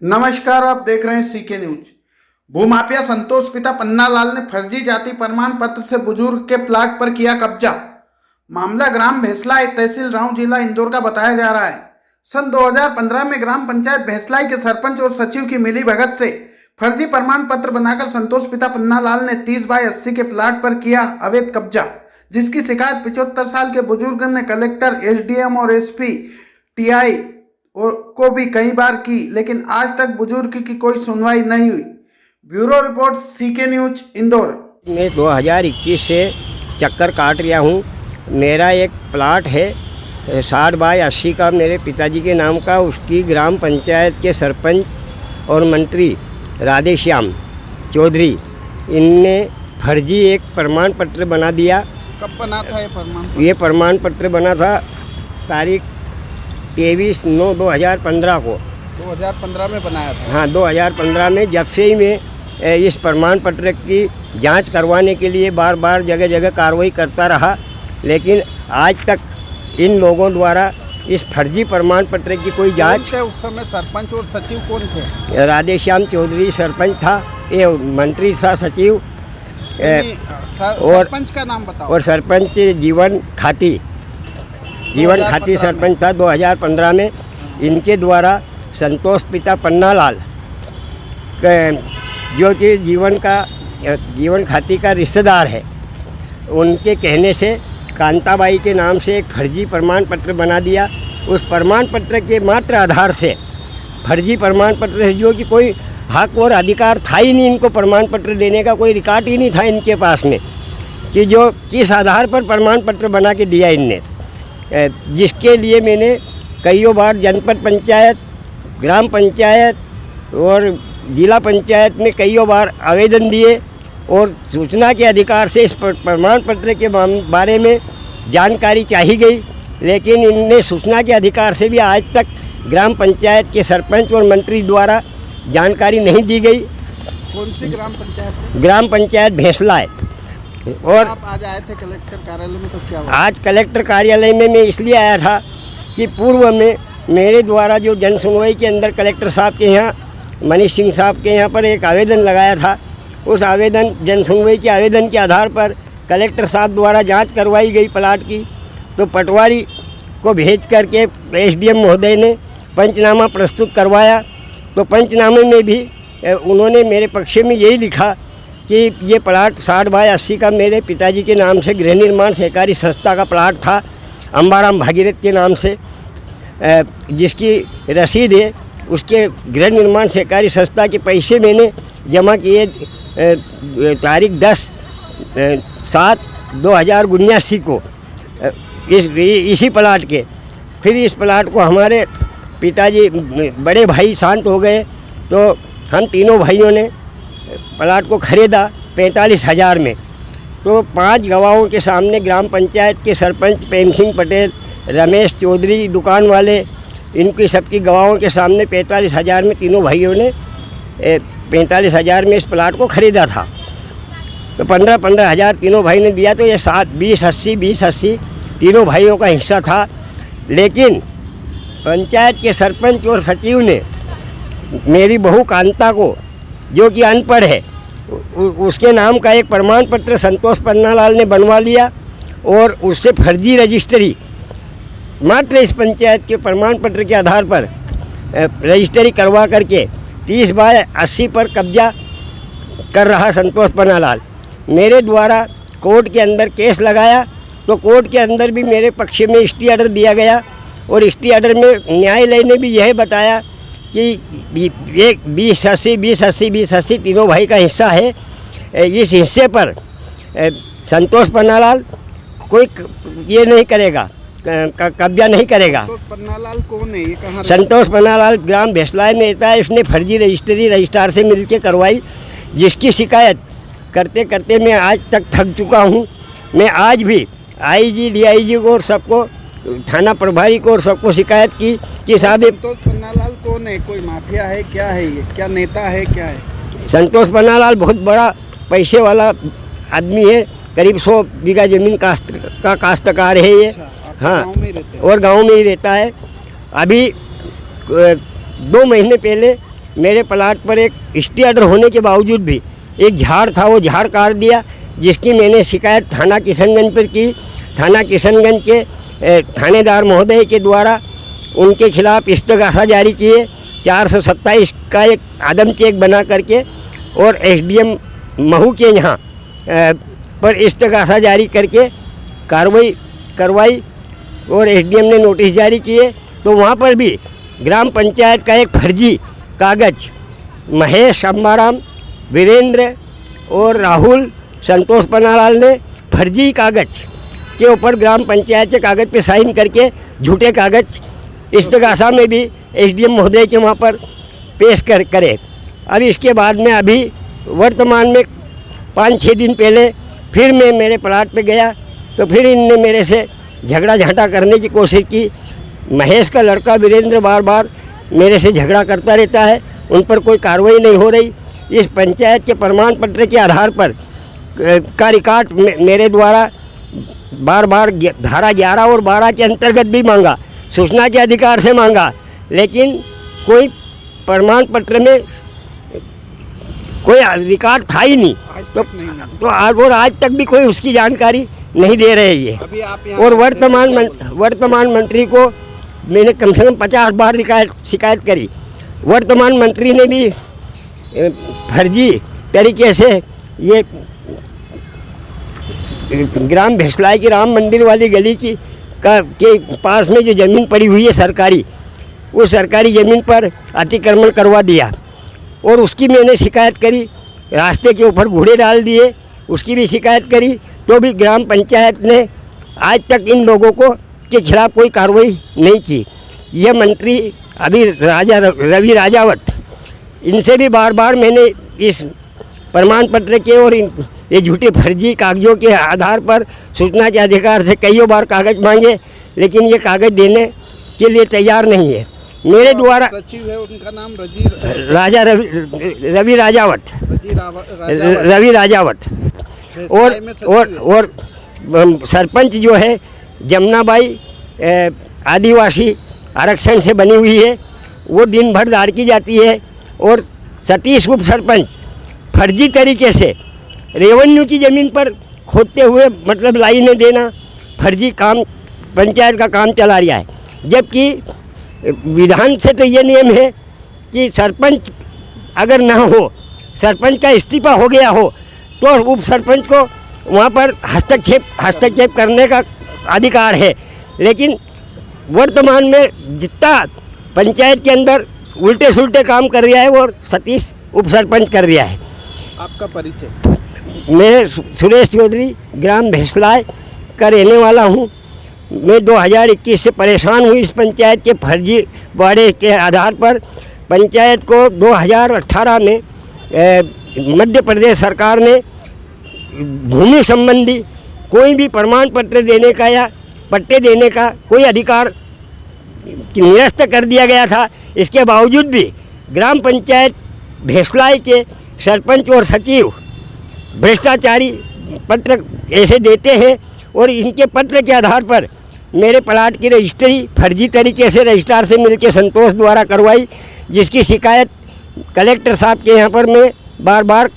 नमस्कार, आप देख रहे हैं सीके न्यूज। भूमाफिया संतोष पिता पन्नालाल ने फर्जी जाति प्रमाण पत्र से बुजुर्ग के प्लाट पर किया कब्जा। मामला ग्राम भेसलाई, तहसील राऊ, जिला इंदौर का बताया जा रहा है। सन 2015 में ग्राम पंचायत भेसलाई के सरपंच और सचिव की मिलीभगत से फर्जी प्रमाण पत्र बनाकर संतोष पिता पन्नालाल ने 30/80 के प्लाट पर किया अवैध कब्जा, जिसकी शिकायत 75 साल के बुजुर्ग ने कलेक्टर, एसडीएम और एसपी टीआई को भी कई बार की, लेकिन आज तक बुजुर्ग की कोई सुनवाई नहीं हुई। Bureau report, CK news, Indore. मैं 2021 से चक्कर काट रहा हूँ। मेरा एक प्लाट है 60/80 का, मेरे पिताजी के नाम का। उसकी ग्राम पंचायत के सरपंच और मंत्री राधेश्याम चौधरी, इनने फर्जी एक प्रमाण पत्र बना दिया। कब बना था ये प्रमाण पत्र? ये प्रमाण पत्र बना था तारीख 23/9/2015 को। 2015 में बनाया था? हाँ, 2015 में। जब से ही मैं इस प्रमाण पत्र की जांच करवाने के लिए बार बार जगह जगह कार्रवाई करता रहा, लेकिन आज तक इन लोगों द्वारा इस फर्जी प्रमाण पत्र की कोई जांच। उस समय सरपंच और सचिव कौन थे? राधेश्याम चौधरी सरपंच था, ये मंत्री था, सचिव। और सरपंच का नाम बताओ। और सरपंच जीवन खाती सरपंच था 2015 में। इनके द्वारा संतोष पिता पन्नालाल, जो कि जीवन खाती का रिश्तेदार है, उनके कहने से कांताबाई के नाम से एक फर्जी प्रमाण पत्र बना दिया। उस प्रमाण पत्र के मात्र आधार से, फर्जी प्रमाण पत्र से, जो कि कोई हक और अधिकार था ही नहीं इनको प्रमाण पत्र देने का, कोई रिकॉर्ड ही नहीं था इनके पास में कि जो किस आधार पर प्रमाण पत्र बना के दिया इनने, जिसके लिए मैंने कईयों बार जनपद पंचायत, ग्राम पंचायत और जिला पंचायत में कईयों बार आवेदन दिए और सूचना के अधिकार से इस प्रमाण पत्र के बारे में जानकारी चाहिए गई, लेकिन इनने सूचना के अधिकार से भी आज तक ग्राम पंचायत के सरपंच और मंत्री द्वारा जानकारी नहीं दी गई। कौन सी ग्राम पंचायत? ग्राम पंचायत भेसलाई। और आप आज आए थे कलेक्टर कार्यालय में, तो क्या हुआ? आज कलेक्टर कार्यालय में मैं इसलिए आया था कि पूर्व में मेरे द्वारा जो जन सुनवाई के अंदर कलेक्टर साहब के यहाँ, मनीष सिंह साहब के यहाँ पर एक आवेदन लगाया था। उस आवेदन, जन सुनवाई के आवेदन के आधार पर कलेक्टर साहब द्वारा जांच करवाई गई प्लाट की, तो पटवारी को भेज करके एसडीएम महोदय ने पंचनामा प्रस्तुत करवाया। तो पंचनामे में भी उन्होंने मेरे पक्ष में यही लिखा कि ये प्लाट 60/80 का मेरे पिताजी के नाम से गृह निर्माण सहकारी संस्था का प्लाट था, अंबाराम भागीरथ के नाम से, जिसकी रसीद है। उसके गृह निर्माण सहकारी संस्था के पैसे मैंने जमा किए तारीख 10/7/2079 को इसी प्लाट के। फिर इस प्लाट को हमारे पिताजी, बड़े भाई शांत हो गए, तो हम तीनों भाइयों ने प्लाट को ख़रीदा 45,000 में। तो 5 गवाहों के सामने ग्राम पंचायत के सरपंच प्रेम सिंह पटेल, रमेश चौधरी, दुकान वाले, इनकी सबकी गवाहों के सामने 45,000 में तीनों भाइयों ने 45,000 में इस प्लाट को ख़रीदा था। तो 15,000 तीनों भाई ने दिया, तो ये 20/80 तीनों भाइयों का हिस्सा था। लेकिन पंचायत के सरपंच और सचिव ने मेरी बहू कांता को, जो कि अनपढ़ है, उसके नाम का एक प्रमाण पत्र संतोष पन्नालाल ने बनवा लिया और उससे फर्जी रजिस्ट्री, मात्र इस पंचायत के प्रमाण पत्र के आधार पर रजिस्ट्री करवा करके 30/80 पर कब्जा कर रहा संतोष पन्नालाल। मेरे द्वारा कोर्ट के अंदर केस लगाया, तो कोर्ट के अंदर भी मेरे पक्ष में स्टे ऑर्डर दिया गया, और स्टे ऑर्डर में न्यायालय ने भी यह बताया कि एक 20/80 तीनों भाई का हिस्सा है। इस हिस्से पर संतोष पन्नालाल कोई ये नहीं करेगा, कब्जा नहीं करेगा। संतोष पन्नालाल कौन है? ये कहाँ? संतोष पन्नालाल ग्राम भेसलाई में रहता है। इसने फर्जी रजिस्ट्री रजिस्ट्रार से मिलकर करवाई, जिसकी शिकायत करते करते मैं आज तक थक चुका हूँ। मैं आज भी आईजी, डीआईजी को और सबको, थाना प्रभारी को और सबको शिकायत की कि साहब संतोष पन्नालाल कौन है? कोई माफिया है? क्या है ये? क्या नेता है? क्या है? संतोष पन्नालाल बहुत बड़ा पैसे वाला आदमी है। करीब 100 बीघा ज़मीन का काश्तकार है ये। हाँ, और गांव में ही रहता है। अभी 2 महीने पहले मेरे प्लाट पर एक स्टे ऑर्डर होने के बावजूद भी एक झाड़ था, वो झाड़ काट दिया, जिसकी मैंने शिकायत थाना किशनगंज पर की। थाना किशनगंज के थानेदार महोदय के द्वारा उनके खिलाफ इस्तगासा जारी किए, 427 का एक आदम चेक बना करके, और एसडीएम महू के यहाँ पर इस्तगासा जारी करके कार्रवाई करवाई और एसडीएम ने नोटिस जारी किए। तो वहाँ पर भी ग्राम पंचायत का एक फर्जी कागज महेश अंबाराम, वीरेंद्र और राहुल संतोष पन्नालाल ने फर्जी कागज के ऊपर ग्राम पंचायत के कागज़ पे साइन करके झूठे कागज इस्तगासा में भी एसडीएम महोदय के वहाँ पर पेश करे। अब इसके बाद में अभी वर्तमान में 5-6 दिन पहले फिर मैं मेरे प्लाट पे गया तो फिर इनने मेरे से झगड़ा झांटा करने की कोशिश की। महेश का लड़का वीरेंद्र बार बार मेरे से झगड़ा करता रहता है, उन पर कोई कार्रवाई नहीं हो रही। इस पंचायत के प्रमाण पत्र के आधार पर का रिकॉर्ड मेरे द्वारा बार बार धारा 11 और 12 के अंतर्गत भी मांगा, सूचना के अधिकार से मांगा, लेकिन कोई प्रमाण पत्र में कोई रिकॉर्ड था ही नहीं। तो आज तक भी कोई उसकी जानकारी नहीं दे रहे ये। और वर्तमान मंत्री को मैंने कम से कम 50 बार शिकायत करी। वर्तमान मंत्री ने भी फर्जी तरीके से ये ग्राम भेसलाई की राम मंदिर वाली गली के पास में जो ज़मीन पड़ी हुई है सरकारी, उस सरकारी ज़मीन पर अतिक्रमण करवा दिया और उसकी मैंने शिकायत करी। रास्ते के ऊपर घोड़े डाल दिए, उसकी भी शिकायत करी, तो भी ग्राम पंचायत ने आज तक इन लोगों के खिलाफ कोई कार्रवाई नहीं की। यह मंत्री अभी रवि राजावत, इनसे भी बार बार मैंने इस प्रमाण पत्र के और ये झूठे फर्जी कागजों के आधार पर सूचना के अधिकार से कई बार कागज़ मांगे, लेकिन ये कागज़ देने के लिए तैयार नहीं है। मेरे द्वारा सचिव है, उनका नाम रवि राजावत और सरपंच जो है जमुनाबाई आदिवासी आरक्षण से बनी हुई है, वो दिन भर दाड़की जाती है। और सतीश उप सरपंच फर्जी तरीके से रेवेन्यू की ज़मीन पर खोदते हुए मतलब लाइनें देना, फर्जी काम पंचायत का काम चला रहा है। जबकि विधान से तो ये नियम है कि सरपंच अगर ना हो, सरपंच का इस्तीफा हो गया हो, तो उप सरपंच को वहाँ पर हस्तक्षेप करने का अधिकार है। लेकिन वर्तमान में जितना पंचायत के अंदर उल्टे सुल्टे काम कर रहा है वो सतीश उप सरपंच कर रहा है। आपका परिचय? मैं सुरेश चौधरी ग्राम भेसलाई का रहने वाला हूँ। मैं 2021 से परेशान हूँ इस पंचायत के फर्जी वादे के आधार पर। पंचायत को 2018 में मध्य प्रदेश सरकार ने भूमि संबंधी कोई भी प्रमाण पत्र देने का या पट्टे देने का कोई अधिकार निरस्त कर दिया गया था। इसके बावजूद भी ग्राम पंचायत भेसलाई के सरपंच और सचिव भ्रष्टाचारी पत्र ऐसे देते हैं और इनके पत्र के आधार पर मेरे प्लाट की रजिस्ट्री फर्जी तरीके से रजिस्ट्रार से मिलकर संतोष द्वारा करवाई, जिसकी शिकायत कलेक्टर साहब के यहाँ पर मैं बार बार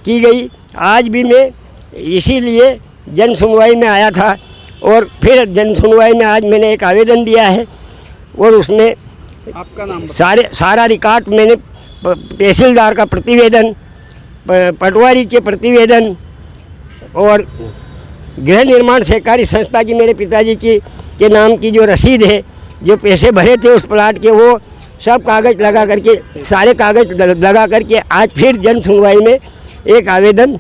की गई। आज भी मैं इसीलिए जन सुनवाई में आया था और फिर जन सुनवाई में आज मैंने एक आवेदन दिया है और उसमें आपका नाम सारा रिकॉर्ड मैंने तहसीलदार का प्रतिवेदन, पटवारी के प्रतिवेदन और गृह निर्माण सहकारी संस्था की मेरे पिताजी के नाम की जो रसीद है, जो पैसे भरे थे उस प्लाट के, वो सब कागज़ लगा करके सारे कागज़ लगा करके आज फिर जन सुनवाई में एक आवेदन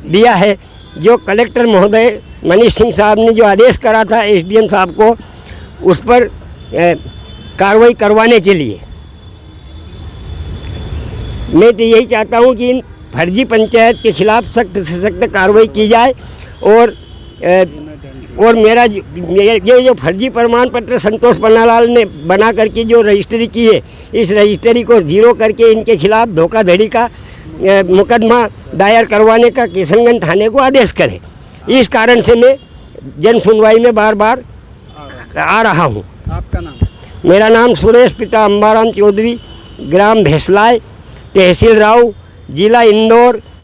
दिया है, जो कलेक्टर महोदय मनीष सिंह साहब ने जो आदेश करा था एसडीएम साहब को, उस पर कार्रवाई करवाने के लिए। मैं तो यही चाहता हूँ कि इन फर्जी पंचायत के खिलाफ सख्त से सख्त कार्रवाई की जाए और मेरा जो फर्जी प्रमाण पत्र संतोष पन्नालाल ने बना करके जो रजिस्ट्री की है, इस रजिस्ट्री को जीरो करके इनके खिलाफ धोखाधड़ी का मुकदमा दायर करवाने का किशनगंज थाने को आदेश करे। इस कारण से मैं जन सुनवाई में बार बार आ रहा हूँ। आपका नाम? मेरा नाम सुरेश पिता अंबाराम चौधरी, ग्राम भेसलाय, तहसील राव, जिला इंदौर।